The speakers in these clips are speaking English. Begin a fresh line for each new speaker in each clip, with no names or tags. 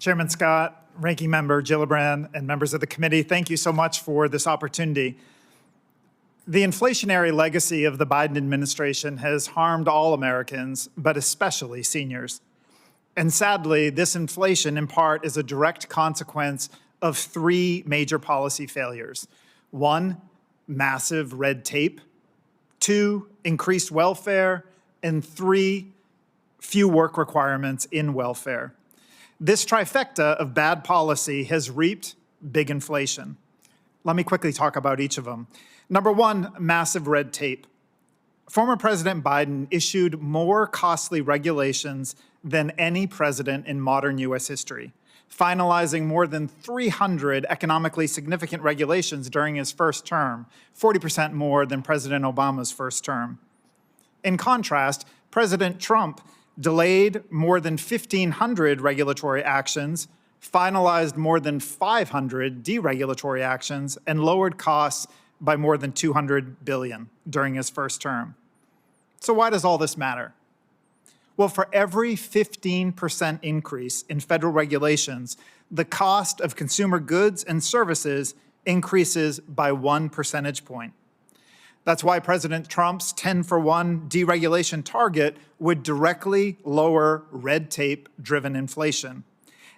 Chairman Scott, Ranking Member Gillibrand, and members of the committee, thank you so much for this opportunity. The inflationary legacy of the Biden administration has harmed all Americans, but especially seniors. And sadly, this inflation in part is a direct consequence of three major policy failures. One, massive red tape. Two, increased welfare. And three, few work requirements in welfare. This trifecta of bad policy has reaped big inflation. Let me quickly talk about each of them. Number one, massive red tape. Former President Biden issued more costly regulations than any president in modern U.S. history, finalizing more than 300 economically significant regulations during his first term, 40% more than President Obama's first term. In contrast, President Trump delayed more than 1,500 regulatory actions, finalized more than 500 deregulatory actions, and lowered costs by more than $200 billion during his first term. So why does all this matter? Well, for every 15% increase in federal regulations, the cost of consumer goods and services increases by 1 percentage point. That's why President Trump's 10-for-1 deregulation target would directly lower red tape-driven inflation.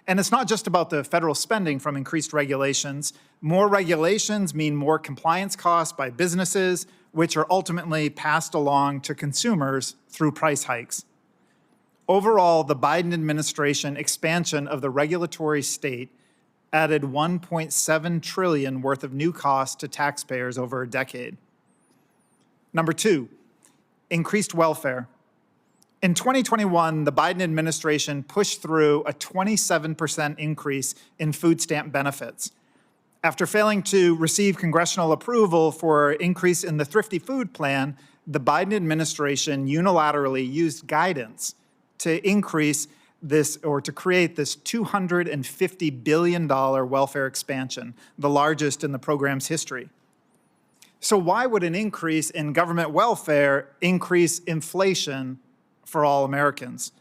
And it's not just about the federal spending from increased regulations. More regulations mean more compliance costs by businesses, which are ultimately passed along to consumers through price hikes. Overall, the Biden administration expansion of the regulatory state added $1.7 trillion worth of new costs to taxpayers over a decade. Number two, increased welfare. In 2021, the Biden administration pushed through a 27% increase in food stamp benefits. After failing to receive congressional approval for an increase in the Thrifty Food Plan, the Biden administration unilaterally used guidance to increase this or to create this $250 billion welfare expansion, the largest in the program's history. So why would an increase in government welfare increase inflation for all Americans?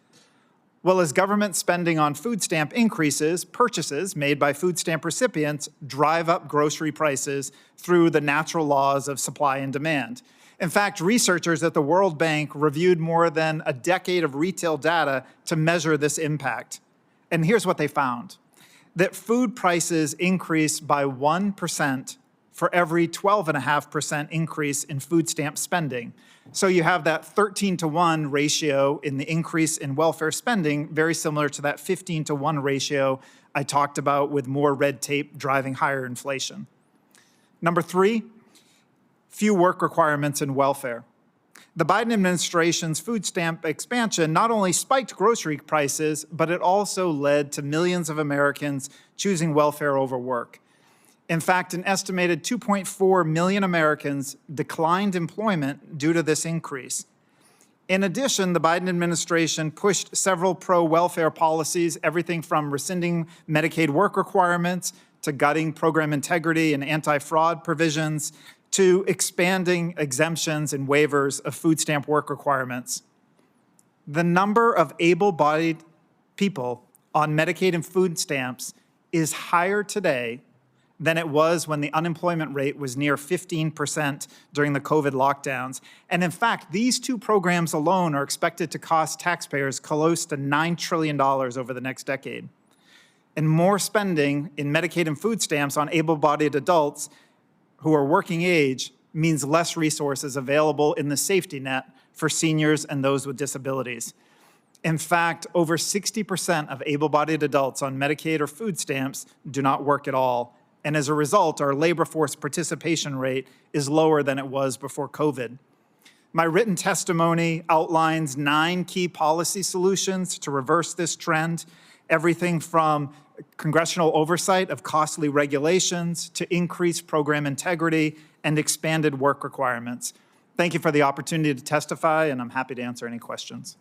Well, as government spending on food stamp increases, purchases made by food stamp recipients drive up grocery prices through the natural laws of supply and demand. In fact, researchers at the World Bank reviewed more than a decade of retail data to measure this impact. And here's what they found: that food prices increase by 1% for every 12.5% increase in food stamp spending. So you have that 13-to-1 ratio in the increase in welfare spending, very similar to that 15-to-1 ratio I talked about with more red tape driving higher inflation. Number three, few work requirements in welfare. The Biden administration's food stamp expansion not only spiked grocery prices, but it also led to millions of Americans choosing welfare over work. In fact, an estimated 2.4 million Americans declined employment due to this increase. In addition, the Biden administration pushed several pro-welfare policies, everything from rescinding Medicaid work requirements to gutting program integrity and anti-fraud provisions to expanding exemptions and waivers of food stamp work requirements. The number of able-bodied people on Medicaid and food stamps is higher today than it was when the unemployment rate was near 15% during the COVID lockdowns. And in fact, these two programs alone are expected to cost taxpayers close to $9 trillion over the next decade. And more spending in Medicaid and food stamps on able-bodied adults who are working age means less resources available in the safety net for seniors and those with disabilities. In fact, over 60% of able-bodied adults on Medicaid or food stamps do not work at all. And as a result, our labor force participation rate is lower than it was before COVID. My written testimony outlines 9 key policy solutions to reverse this trend, everything from congressional oversight of costly regulations to increased program integrity and expanded work requirements. Thank you for the opportunity to testify, and I'm happy to answer any questions.